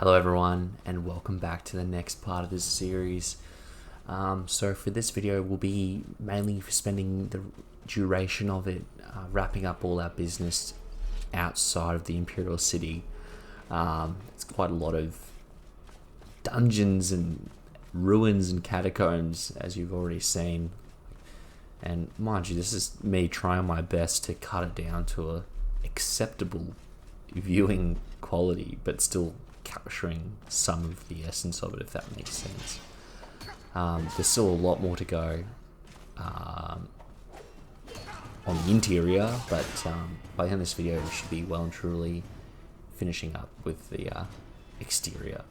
Hello everyone and welcome back to the next part of this series. So for this video we'll be mainly spending the duration of it wrapping up all our business outside of the Imperial City. It's quite a lot of dungeons and ruins and catacombs, as you've already seen. And mind you, this is me trying my best to cut it down to a acceptable viewing quality, but still capturing some of the essence of it, if that makes sense. There's still a lot more to go on the interior, but by the end of this video we should be well and truly finishing up with the exterior.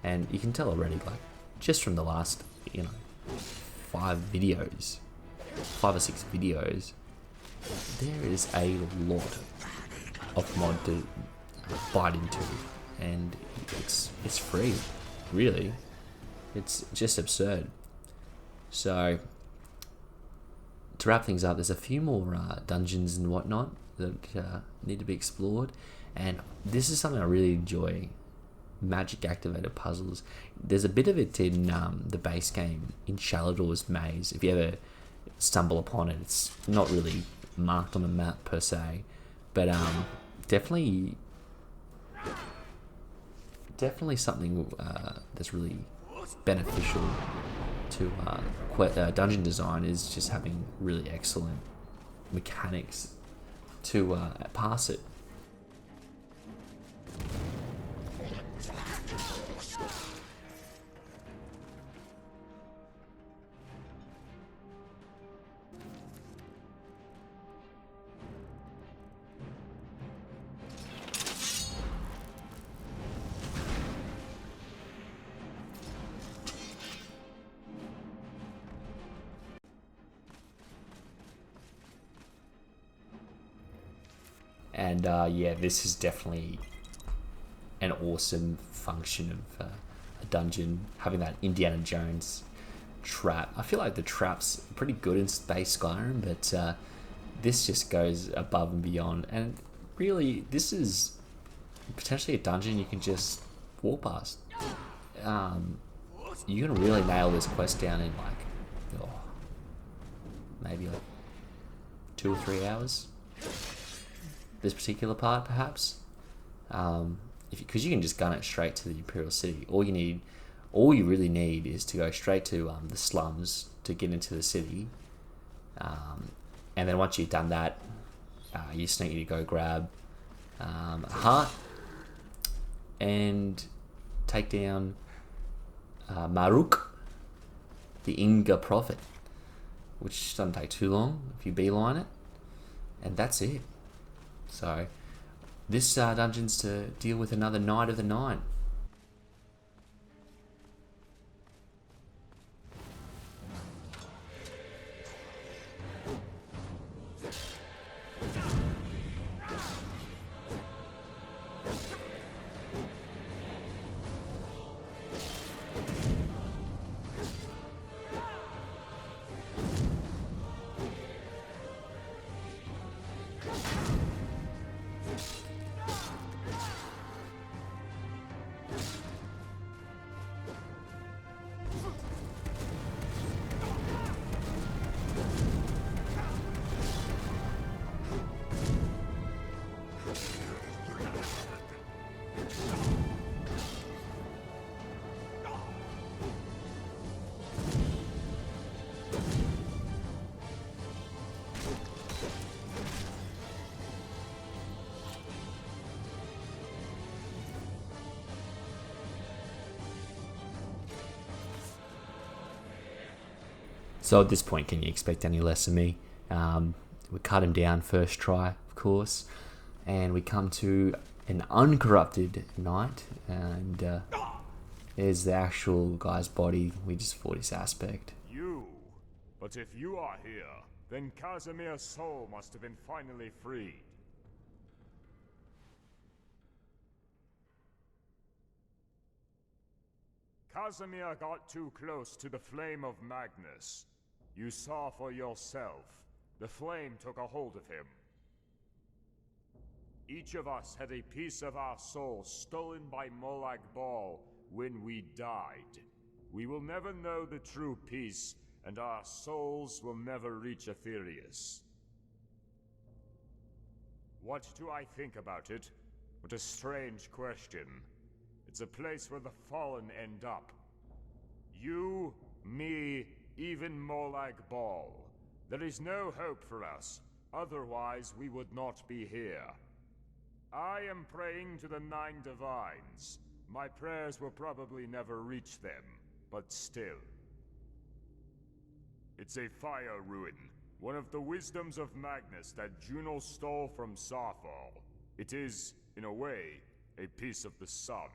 And you can tell already, like, just from the last, 5 or 6 videos, there is a lot of mod to bite into, and it's free, really. It's just absurd. So to wrap things up, there's a few more dungeons and whatnot that need to be explored, and this is something I really enjoy: magic activated puzzles. There's a bit of it in the base game in Shalador's maze. If you ever stumble upon it, it's not really marked on the map per se, but definitely something that's really beneficial to dungeon design is just having really excellent mechanics to pass it. And yeah, this is definitely an awesome function of a dungeon, having that Indiana Jones trap. I feel like the trap's pretty good in Space Skyrim, but this just goes above and beyond. And really, this is potentially a dungeon you can just walk past. You can really nail this quest down in maybe 2 or 3 hours. This particular part, perhaps, because you can just gun it straight to the Imperial City. All you really need is to go straight to the slums to get into the city, and then once you've done that, you just need to go grab a heart and take down Maruk, the Inga Prophet, which doesn't take too long if you beeline it, and that's it. So this dungeon's to deal with another Knight of the Nine. So at this point, can you expect any less of me? We cut him down first try, of course, and we come to an uncorrupted knight, and there's the actual guy's body. We just fought his aspect. But if you are here, then CASIMIR's soul must have been finally freed. CASIMIR got too close to the flame of Magnus. You saw for yourself. The flame took a hold of him. Each of us had a piece of our soul stolen by Molag Bal when we died. We will never know the true peace, and our souls will never reach Aetherius. What do I think about it? What a strange question. It's a place where the fallen end up. You, me, even Molag Bal. There is no hope for us, otherwise we would not be here. I am praying to the Nine Divines. My prayers will probably never reach them, but still. It's a fire ruin, one of the wisdoms of Magnus that Juno stole from Sarfall. It is, in a way, a piece of the sun.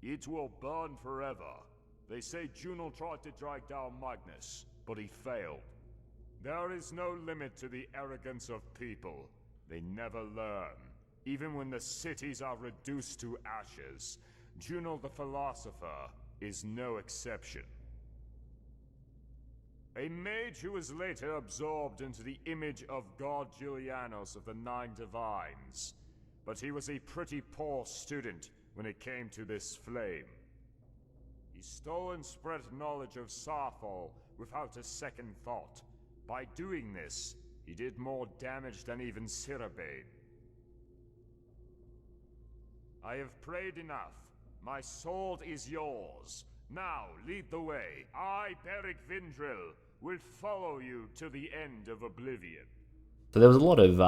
It will burn forever. They say Juno tried to drag down Magnus, but he failed. There is no limit to the arrogance of people. They never learn. Even when the cities are reduced to ashes, Juno the Philosopher is no exception. A mage who was later absorbed into the image of God Julianos of the Nine Divines. But he was a pretty poor student when it came to this flame. He stole and spread knowledge of Sarfall without a second thought. By doing this, he did more damage than even Sirabane. I have prayed enough. My sword is yours. Now, lead the way. I, Berich Vindril, will follow you to the end of Oblivion. So there was a lot of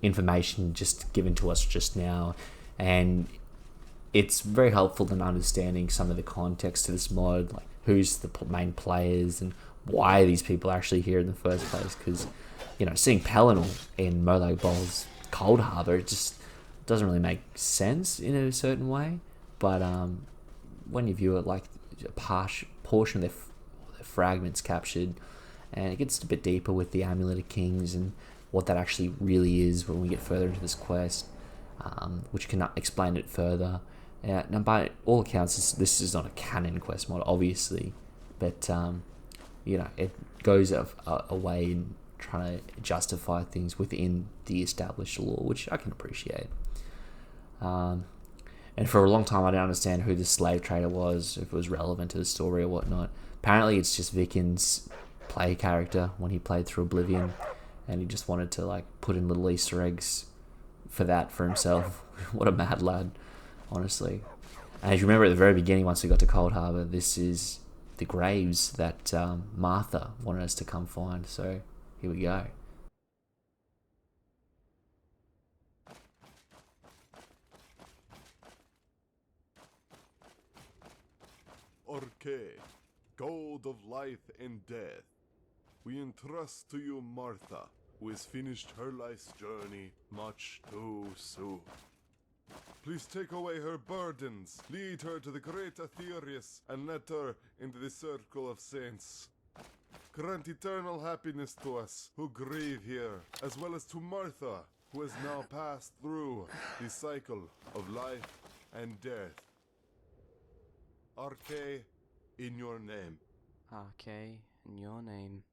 information just given to us just now, and it's very helpful in understanding some of the context to this mod, like who's the main players and why these people are actually here in the first place. Because, you know, seeing Pelennor in Molag Bal's Cold Harbor, it just doesn't really make sense in a certain way. But when you view it like a portion of their fragments captured, and it gets a bit deeper with the Amulet of Kings and what that actually really is when we get further into this quest, which can explain it further. Now, by all accounts, this is not a canon quest mod, obviously, but you know, it goes a way in trying to justify things within the established lore, which I can appreciate. And for a long time, I didn't understand who the slave trader was, if it was relevant to the story or whatnot. Apparently, it's just Vikin's play character when he played through Oblivion, and he just wanted to like put in little Easter eggs for that for himself. What a mad lad, honestly. And as you remember at the very beginning, once we got to Cold Harbor, this is the graves that Martha wanted us to come find. So here we go. Arkay, gold of life and death, we entrust to you Martha, who has finished her life's journey much too soon. Please take away her burdens, lead her to the great Aetherius, and let her into the circle of saints. Grant eternal happiness to us who grieve here, as well as to Martha, who has now passed through the cycle of life and death. Arkay, in your name. Arkay, in your name.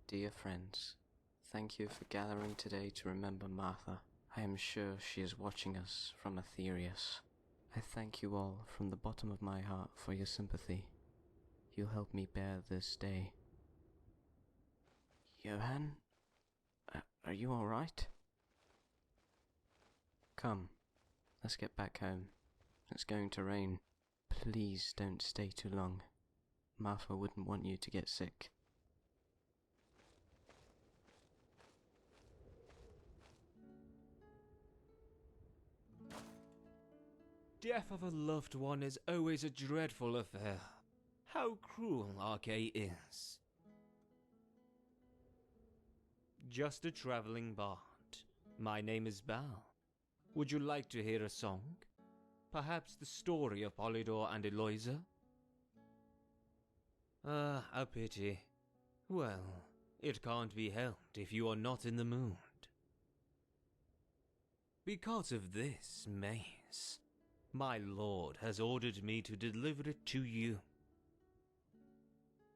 Dear friends, thank you for gathering today to remember Martha. I am sure she is watching us from Aetherius. I thank you all from the bottom of my heart for your sympathy. You'll help me bear this day. Johan? Are you alright? Come, let's get back home. It's going to rain. Please don't stay too long. Martha wouldn't want you to get sick. Death of a loved one is always a dreadful affair. How cruel Arkay is. Just a traveling bard. My name is Bal. Would you like to hear a song? Perhaps the story of Polydor and Eloisa? Ah, a pity. Well, it can't be helped if you are not in the mood. Because of this maze, my lord has ordered me to deliver it to you.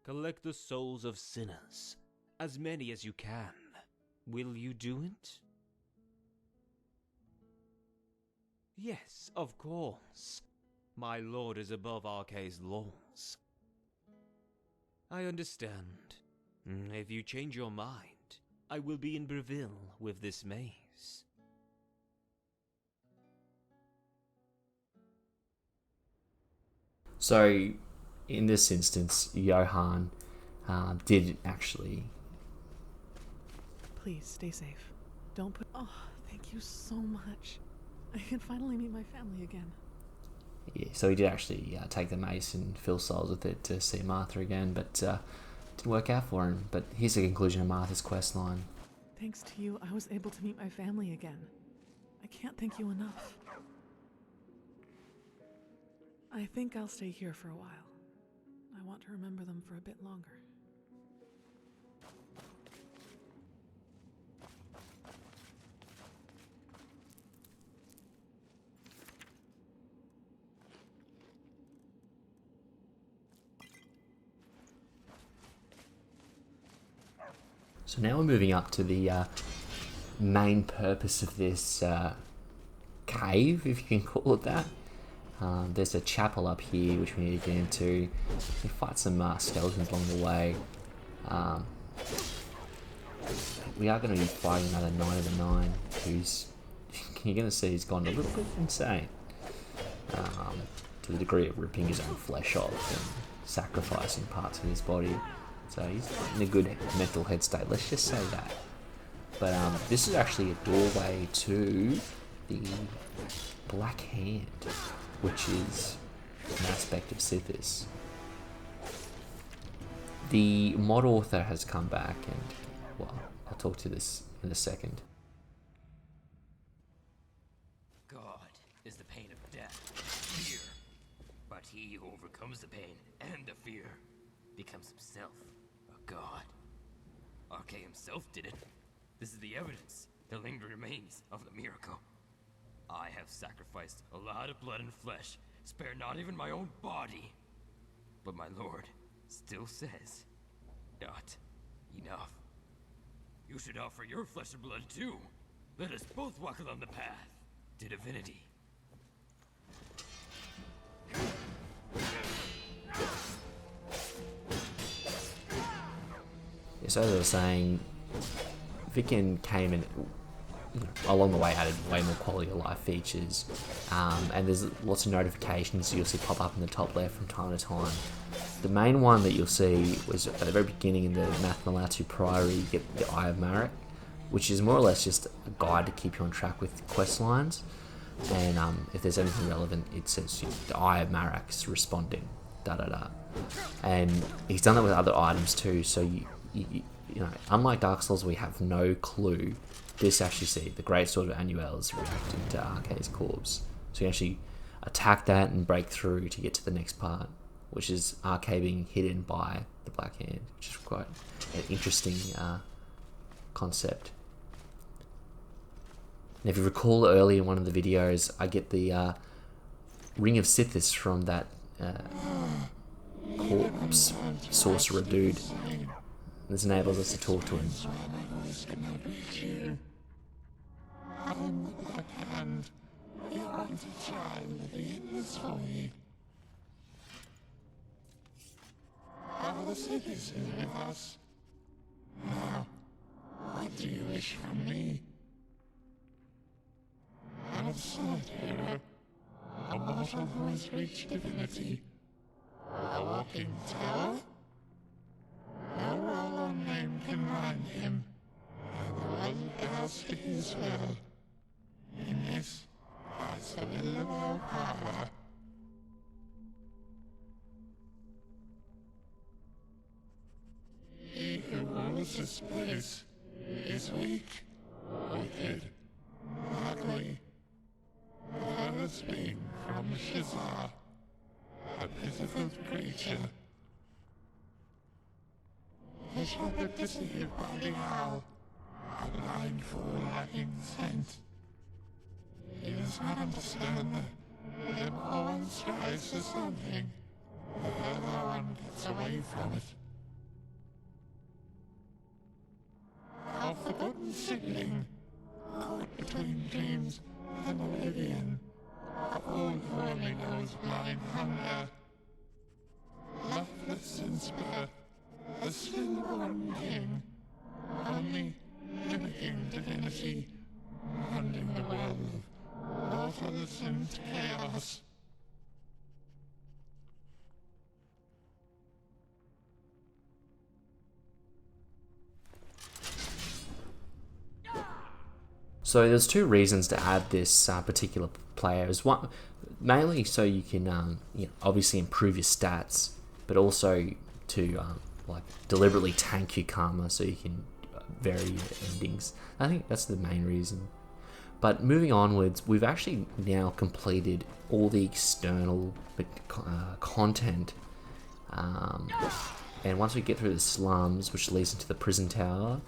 Collect the souls of sinners, as many as you can. Will you do it? Yes, of course. My lord is above Arkay's laws. I understand. If you change your mind, I will be in Breville with this maze. So, in this instance, Johan did actually... Please, stay safe. Don't put... Oh, thank you so much. I can finally meet my family again. Yeah, so he did actually take the mace and fill souls with it to see Martha again, but didn't work out for him. But here's the conclusion of Martha's quest line. Thanks to you, I was able to meet my family again. I can't thank you enough. I think I'll stay here for a while. I want to remember them for a bit longer. So now we're moving up to the main purpose of this cave, if you can call it that. There's a chapel up here which we need to get into. We fight some skeletons along the way. We are going to be fighting another Knight of the Nine, who's, you're going to see, he's gone a little bit insane. To the degree of ripping his own flesh off and sacrificing parts of his body. So he's in a good mental head state, let's just say that. But this is actually a doorway to the Black Hand, which is an aspect of Sithis. The mod author has come back and, well, I'll talk to this in a second. God is the pain of death, fear. But he who overcomes the pain and the fear becomes himself a god. Arkay himself did it. This is the evidence, the lingering remains of the miracle. I have sacrificed a lot of blood and flesh, spare not even my own body. But my lord still says, not enough. You should offer your flesh and blood too. Let us both walk along the path to divinity. So as I was saying, Vicken came in, along the way added way more quality of life features, and there's lots of notifications you'll see pop up in the top left from time to time. The main one that you'll see was at the very beginning in the Mathmalatu Priory. You get the Eye of Marek, which is more or less just a guide to keep you on track with quest lines, and if there's anything relevant it says the Eye of Marek's responding, and he's done that with other items too, so you know, unlike Dark Souls, we have no clue. This actually see the Great Sword of Annuel is reacting to Arkay's corpse, so you actually attack that and break through to get to the next part, which is Arkay being hidden by the Black Hand, which is quite an interesting concept. And if you recall earlier in one of the videos, I get the Ring of Sithis from that corpse sorcerer dude. This enables us to talk to him. I'm the Black Hand. You want to try living in this void? Are the cities in with us? Now, what do you wish from me? An absurd hero. A mortal who has reached divinity. A walking tower? No role or name can rhyme him. No one bows to his will. In this, I surrender all power. He who rules this place is weak, wicked, ugly. The furthest being from Shizar, a pitiful creature. The shepherd deceived by the owl, a blind fool lacking scent. He does not understand that the more one strives for something, the further one gets away from it. our forgotten sibling, caught between dreams and oblivion, a fool who only knows blind hunger. Loveless in spirit, the sin-born king, only mimicking divinity, hunting the world of waterless and chaos. So there's two reasons to add this particular player. Is one, mainly so you can obviously improve your stats, but also to like deliberately tank your karma so you can vary your endings. I think that's the main reason. But moving onwards, we've actually now completed all the external content, and once we get through the slums, which leads into the prison tower,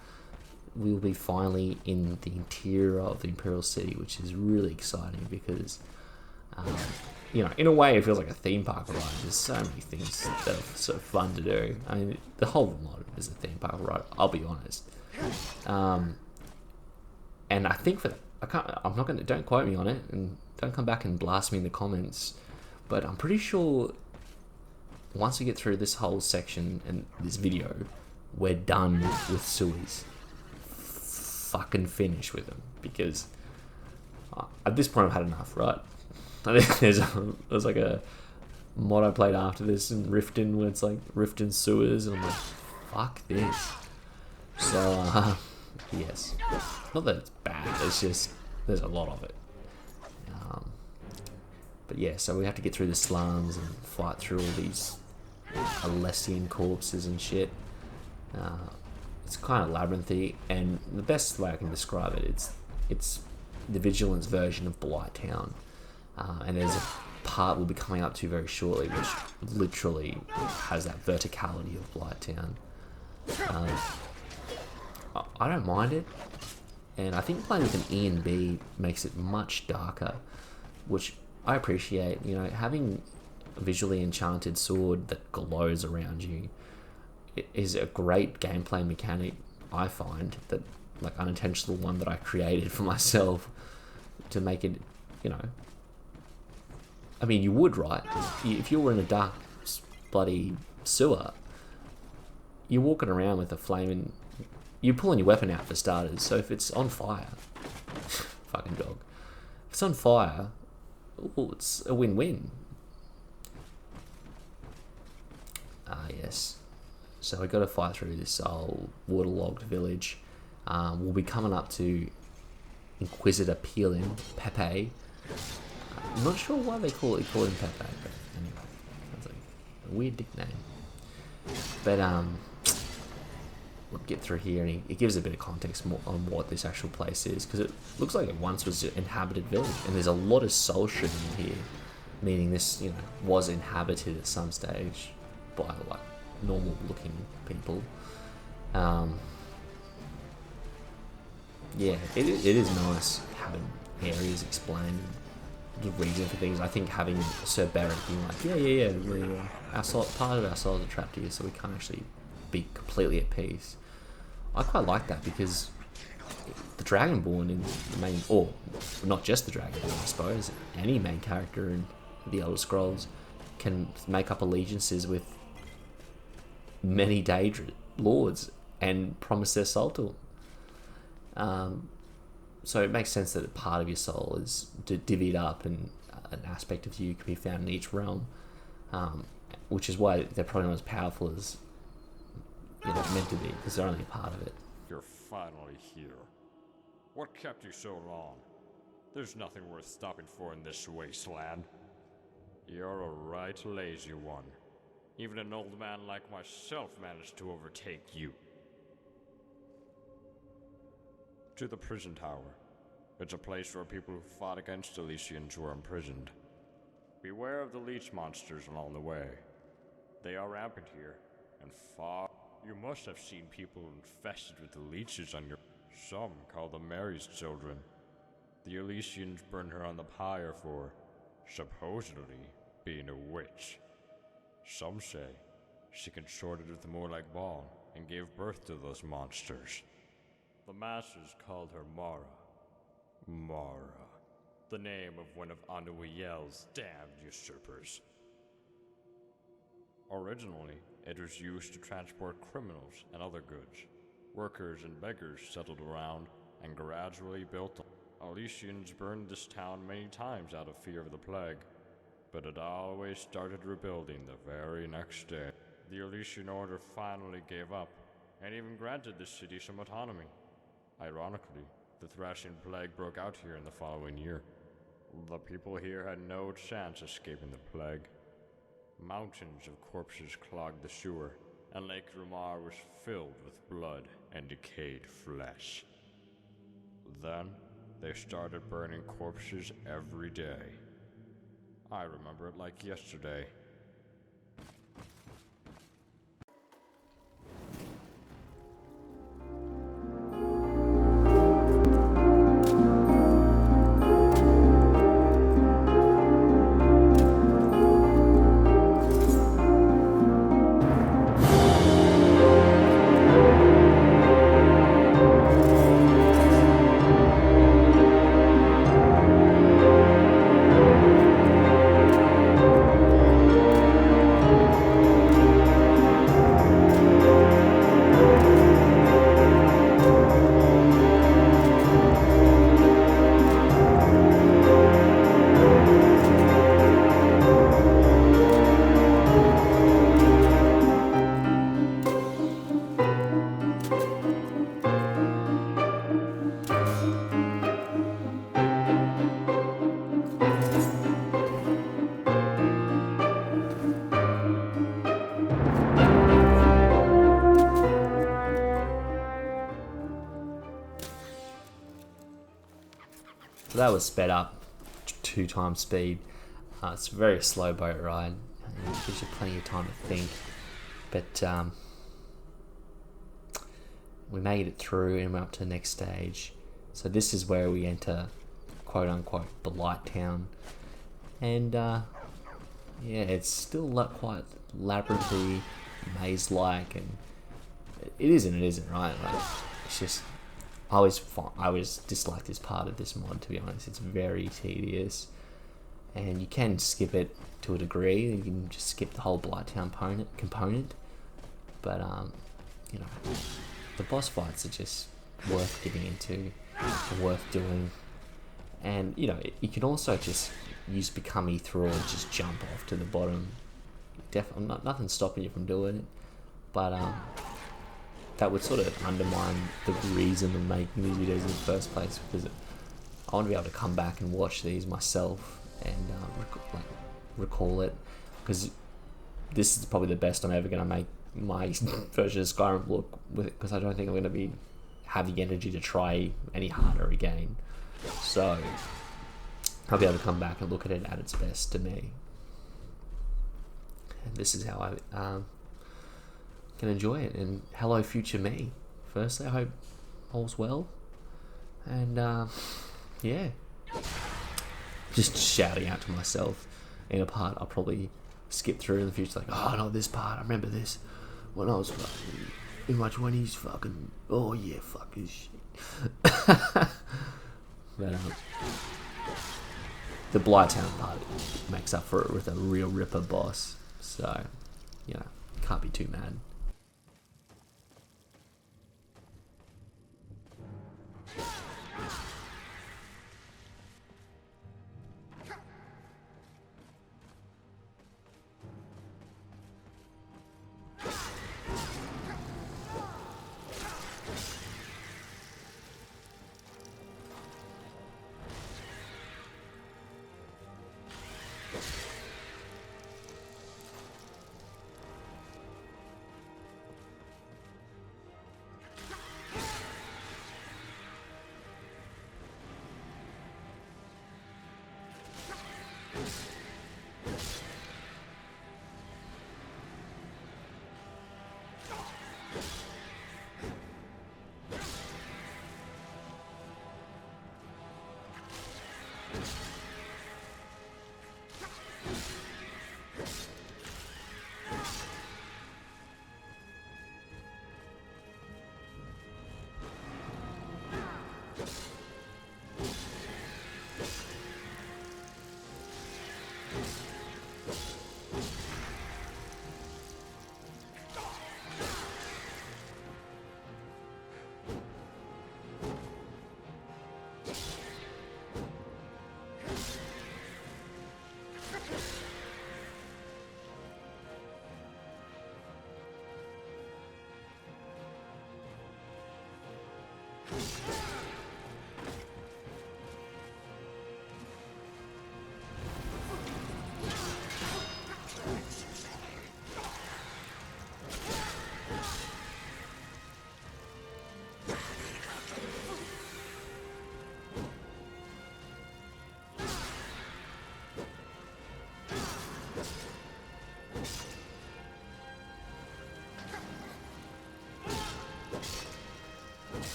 we'll be finally in the interior of the Imperial City, which is really exciting because, in a way, it feels like a theme park ride. There's so many things that are so fun to do. I mean, the whole mod is a theme park ride, I'll be honest. And I think don't quote me on it, and don't come back and blast me in the comments, but I'm pretty sure once we get through this whole section and this video, we're done with Sithis. Fucking finish with them, because at this point I've had enough, right? I think there's like a mod I played after this in Riften where it's like Riften sewers, and I'm like, fuck this. So yes, not that it's bad, it's just there's a lot of it. But yeah, so we have to get through the slums and fight through all these Alessian corpses and shit. It's kind of labyrinthy, and the best way I can describe it, it's the Vigilance version of Blight Town. And there's a part we'll be coming up to very shortly, which literally has that verticality of Blight Town. I don't mind it, and I think playing with an E and B makes it much darker, which I appreciate. Having a visually enchanted sword that glows around you is a great gameplay mechanic, I find, that like unintentional one that I created for myself to make it, I mean, you would, right? If you were in a dark, bloody sewer, you're walking around with a flame and you're pulling your weapon out for starters. So if it's on fire, fucking dog, if it's on fire, it's a win-win. Yes. So we've got to fight through this old waterlogged village. We'll be coming up to Inquisitor Pepe. I'm not sure why they call him Pepe, but anyway, sounds like a weird nickname. But we'll get through here, and it gives a bit of context more on what this actual place is, because it looks like it once was an inhabited village, and there's a lot of soul shooting here, meaning this was inhabited at some stage by like normal looking people. Yeah, it is nice having areas explained, the reason for things. I think having Sir Berich being like, part of our souls are trapped here, so we can't actually be completely at peace. I quite like that, because the Dragonborn in the main, or not just the Dragonborn, I suppose, any main character in the Elder Scrolls can make up allegiances with many Daedra lords and promise their soul to them. So it makes sense that a part of your soul is divvied up, and an aspect of you can be found in each realm, which is why they're probably not as powerful as meant to be, because they're only a part of it. You're finally here. What kept you so long? There's nothing worth stopping for in this wasteland. You're a right lazy one. Even an old man like myself managed to overtake you. To the prison tower. It's a place where people who fought against Alessians were imprisoned. Beware of the leech monsters along the way. They are rampant here, and far. You must have seen people infested with the leeches on your. Some call them Mary's children. The Alessians burned her on the pyre for, supposedly, being a witch. Some say she consorted with the more like Ball and gave birth to those monsters. The masters called her Mara. Mara. The name of one of Anuiel's damned usurpers. Originally, it was used to transport criminals and other goods. Workers and beggars settled around and gradually built up. Alessians burned this town many times out of fear of the plague, but it always started rebuilding the very next day. The Alessian Order finally gave up, and even granted the city some autonomy. Ironically, the thrashing plague broke out here in the following year. The people here had no chance escaping the plague. Mountains of corpses clogged the sewer, and Lake Rumar was filled with blood and decayed flesh. Then, they started burning corpses every day. I remember it like yesterday. So that was sped up 2 times speed. It's a very slow boat ride. It gives you plenty of time to think. But we made it through and we're up to the next stage. So this is where we enter, quote unquote, Blight Town. And yeah, it's still quite labyrinthy, maze-like, and it isn't, right? Like, it's just, I always dislike this part of this mod, to be honest. It's very tedious, and you can skip it to a degree. You can just skip the whole Blight Town component, but you know, the boss fights are just worth getting into and worth doing. And you know, you can also just use Become E3 and just jump off to the bottom. Definitely, nothing's stopping you from doing it, but that would sort of undermine the reason of making these videos in the first place, because I want to be able to come back and watch these myself and recall it, because this is probably the best I'm ever going to make my version of Skyrim look with it, because I don't think I'm going to have the energy to try any harder again. So I'll be able to come back and look at it at its best to me. And this is how I can enjoy it. And hello future me. Firstly, I hope all's well. And yeah, just shouting out to myself in a part I'll probably skip through in the future, like, oh no, this part, I remember this when I was fucking in my 20s, fucking, oh yeah, fuck this shit. But the Blight Town part makes up for it with a real ripper boss, so you know, can't be too mad.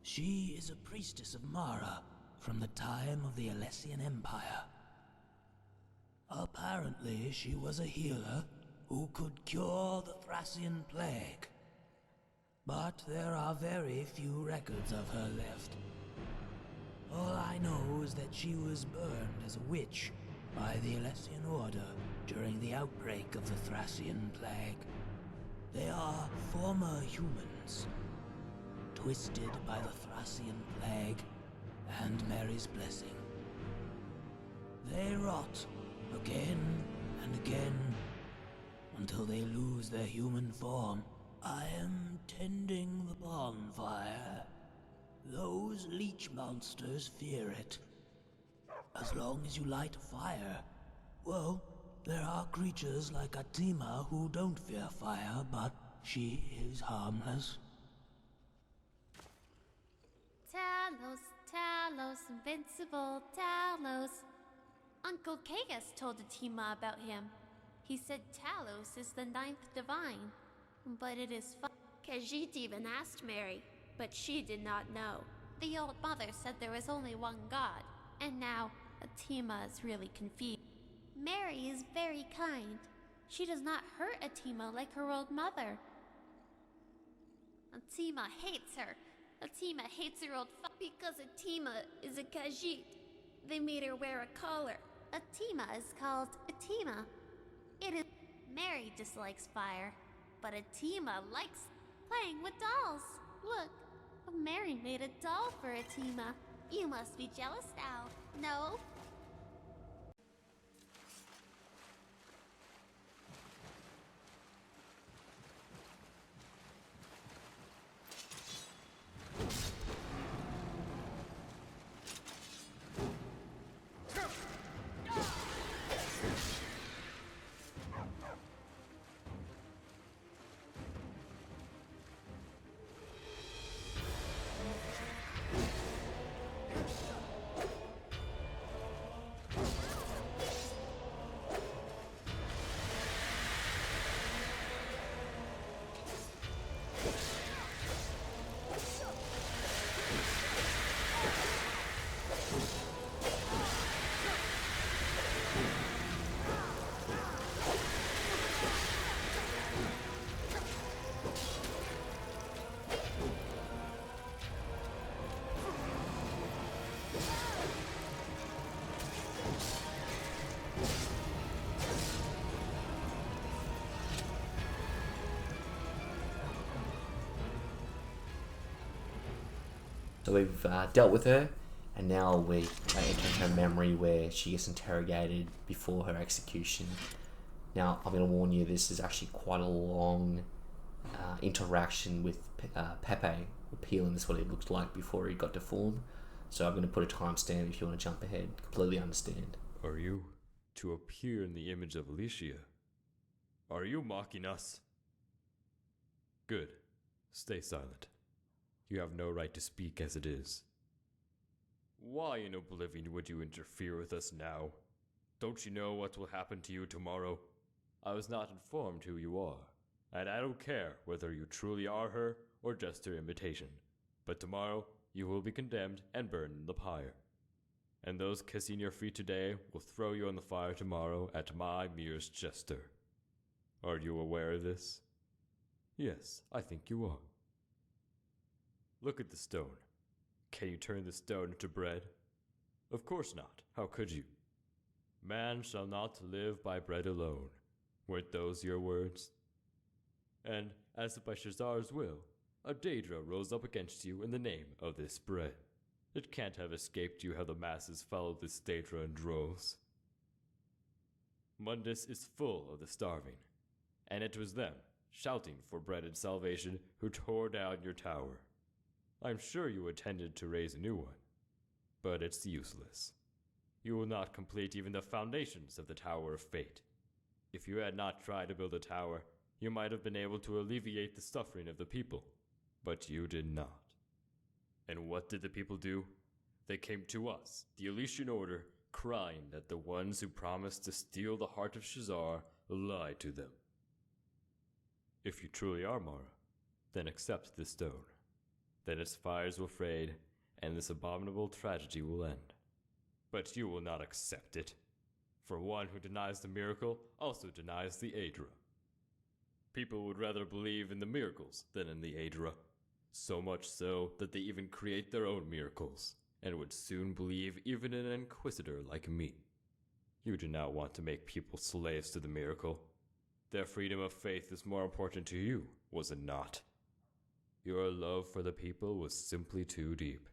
She is a priestess of Mara from the time of the Alessian Empire. Apparently, she was a healer who could cure the Thracian plague. But there are very few records of her left. All I know is that she was burned as a witch by the Alessian Order during the outbreak of the Thracian plague. They are former humans, twisted by the Thracian plague and Mary's blessing. They rot again and again until they lose their human form. I am tending the bonfire. Those leech monsters fear it. As long as you light a fire, well, there are creatures like Atima who don't fear fire, but she is harmless. Talos, Talos, invincible Talos. Uncle Caius told Atima about him. He said Talos is the 9th divine, but it is Khajiit even asked Mary, but she did not know. The old mother said there was only one god, and now Atima is really confused. Mary is very kind. She does not hurt Atima like her old mother. Atima hates her. Atima hates her old because Atima is a Khajiit. They made her wear a collar. Atima is called Atima. It is Mary dislikes fire, but Atima likes playing with dolls. Look, Mary made a doll for Atima. You must be jealous now, no? So we've dealt with her, and now we're entering her memory where she gets interrogated before her execution. Now, I'm going to warn you, this is actually quite a long interaction with Pepe, peeling this what it looked like before he got deformed. So I'm going to put a timestamp if you want to jump ahead. Completely understand. Are you to appear in the image of Alicia? Are you mocking us? Good. Stay silent. You have no right to speak as it is. Why in oblivion would you interfere with us now? Don't you know what will happen to you tomorrow? I was not informed who you are, and I don't care whether you truly are her or just her imitation. But tomorrow, you will be condemned and burned in the pyre. And those kissing your feet today will throw you on the fire tomorrow at my Mir's jester. Are you aware of this? Yes, I think you are. Look at the stone. Can you turn the stone into bread? Of course not. How could you? Man shall not live by bread alone. Weren't those your words? And, as if by Shazar's will, a Daedra rose up against you in the name of this bread. It can't have escaped you how the masses followed this Daedra in droves. Mundus is full of the starving, and it was them, shouting for bread and salvation, who tore down your tower. I'm sure you intended to raise a new one, but it's useless. You will not complete even the foundations of the Tower of Fate. If you had not tried to build a tower, you might have been able to alleviate the suffering of the people, but you did not. And what did the people do? They came to us, the Alessian Order, crying that the ones who promised to steal the heart of Shazar lied to them. If you truly are Mara, then accept this stone. Then its fires will fade, and this abominable tragedy will end. But you will not accept it. For one who denies the miracle also denies the Aedra. People would rather believe in the miracles than in the Aedra. So much so that they even create their own miracles, and would soon believe even in an inquisitor like me. You do not want to make people slaves to the miracle. Their freedom of faith is more important to you, was it not? Your love for the people was simply too deep.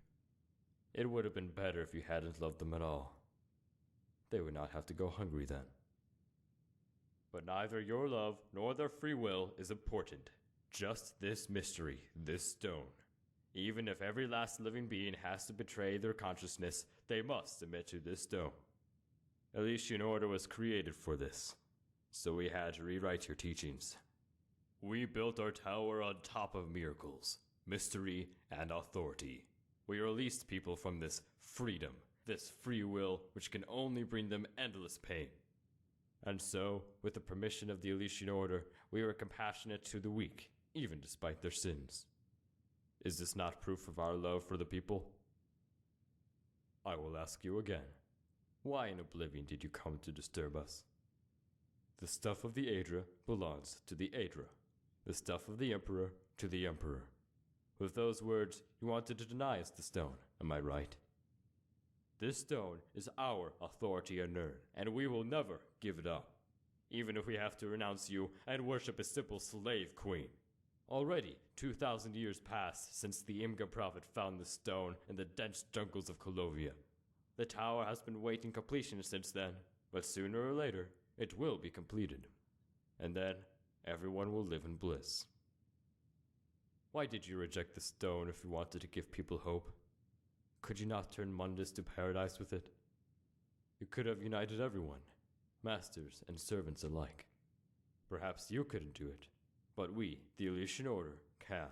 It would have been better if you hadn't loved them at all. They would not have to go hungry then. But neither your love nor their free will is important. Just this mystery, this stone. Even if every last living being has to betray their consciousness, they must submit to this stone. Alessian Order was created for this, so we had to rewrite your teachings. We built our tower on top of miracles, mystery, and authority. We released people from this freedom, this free will, which can only bring them endless pain. And so, with the permission of the Alessian Order, we were compassionate to the weak, even despite their sins. Is this not proof of our love for the people? I will ask you again. Why in oblivion did you come to disturb us? The stuff of the Aedra belongs to the Aedra. The stuff of the Emperor to the Emperor. With those words, you wanted to deny us the stone, am I right? This stone is our authority on Nirn, and we will never give it up, even if we have to renounce you and worship a simple slave queen. Already, 2,000 years passed since the Imga prophet found the stone in the dense jungles of Kolovia. The tower has been waiting completion since then, but sooner or later, it will be completed. And then, everyone will live in bliss. Why did you reject the stone if you wanted to give people hope? Could you not turn Mundus to paradise with it? You could have united everyone, masters and servants alike. Perhaps you couldn't do it, but we, the Alessian Order, can.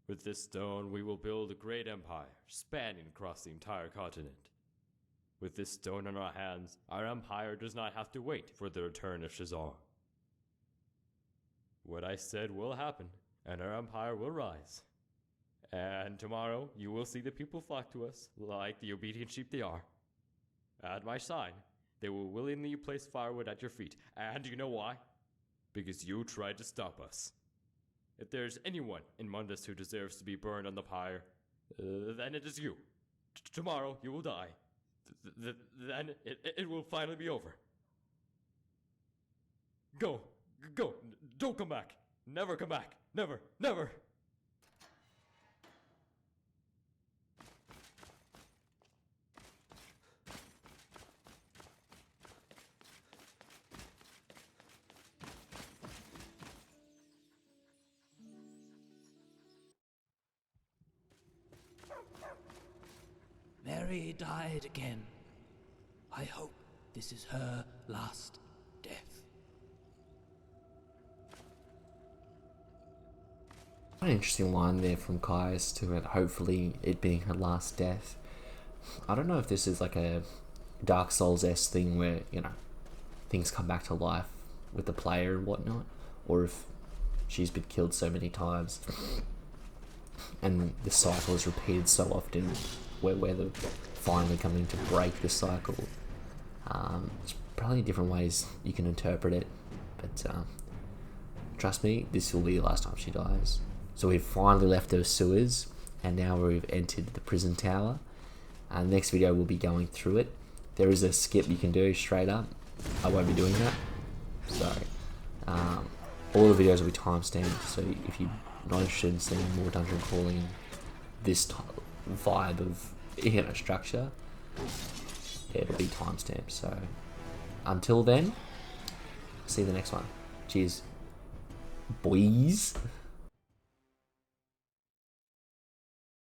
With this stone, we will build a great empire, spanning across the entire continent. With this stone in our hands, our empire does not have to wait for the return of Shazar. What I said will happen, and our empire will rise. And tomorrow, you will see the people flock to us, like the obedient sheep they are. At my sign, they will willingly place firewood at your feet. And you know why? Because you tried to stop us. If there's anyone in Mundus who deserves to be burned on the pyre, then it is you. Tomorrow, you will die. Then it will finally be over. Go. Don't come back. Never come back. Never. Mary died again. I hope this is her last death. An interesting line there from Caius to it, hopefully it being her last death. I don't know if this is like a Dark Souls-esque thing where, things come back to life with the player and whatnot, or if she's been killed so many times and the cycle is repeated so often where they're finally coming to break the cycle. There's probably different ways you can interpret it, but trust me, this will be the last time she dies. So we've finally left those sewers, and now we've entered the prison tower. Next video we'll be going through it. There is a skip you can do straight up. I won't be doing that. Sorry. All the videos will be timestamped, so if you're not interested in seeing more dungeon crawling, this vibe of structure, it'll be timestamped. So until then, see you in the next one. Cheers, boys.